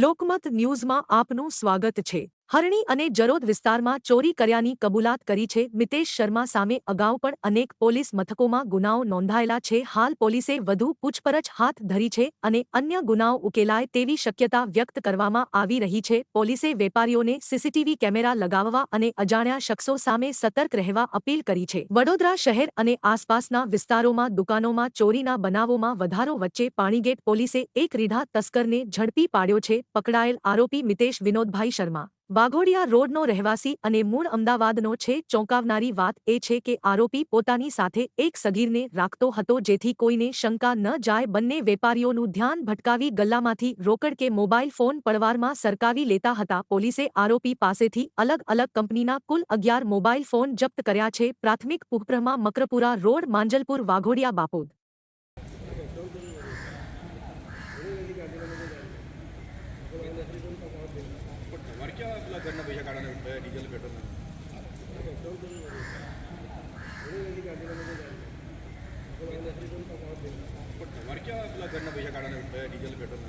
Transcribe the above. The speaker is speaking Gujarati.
લોકમત ન્યૂઝમાં આપનું સ્વાગત છે। હરણી અને જરોદ વિસ્તારમાં ચોરી કર્યાની કબૂલાત કરી છે મિતેશ શર્મા સામે અગાઉ પણ અનેક પોલીસ મથકોમાં ગુનાઓ નોંધાયેલા છે। હાલ પોલીસે વધુ પૂછપરછ હાથ ધરી છે અને અન્ય ગુનાઓ ઉકેલાય તેવી શક્યતા વ્યક્ત કરવામાં આવી રહી છે। પોલીસે વેપારીઓને સીસીટીવી કેમેરા લગાવવા અને અજાણ્યા શખ્સો સામે સતર્ક રહેવા અપીલ કરી છે। વડોદરા શહેર અને આસપાસના વિસ્તારોમાં દુકાનોમાં ચોરીના બનાવોમાં વધારો વચ્ચે પાણીગેટ પોલીસે એક રીઢા તસ્કરને ઝડપી પાડ્યો છે। પકડાયેલ આરોપી મિતેશ વિનોદભાઈ શર્મા વાઘોડિયા રોડનો રહેવાસી અને મૂળ અમદાવાદનો છે। ચોંકાવનારી વાત એ છે કે આરોપી પોતાની સાથે એક સગીરને રાખતો હતો જેથી કોઈને શંકા ન જાય। બંને વેપારીઓનું ધ્યાન ભટકાવી ગલ્લામાંથી રોકડ કે મોબાઈલ ફોન પળવારમાં સરકાવી લેતા હતા। પોલીસે આરોપી પાસેથી અલગ અલગ કંપનીના કુલ 11 મોબાઈલ ફોન જપ્ત કર્યા છે। પ્રાથમિક પૂછપરછમાં મકરપુરા રોડ માંજલપુર વાઘોડિયા બાપોદ તમારે क्या પેલા ઘરના પૈસા કાઢવાના ડીઝલ પેટ્રોલ તમારે क्या પેલા ઘરના પૈસા કાઢવાના ડીઝલ પેટ્રોલ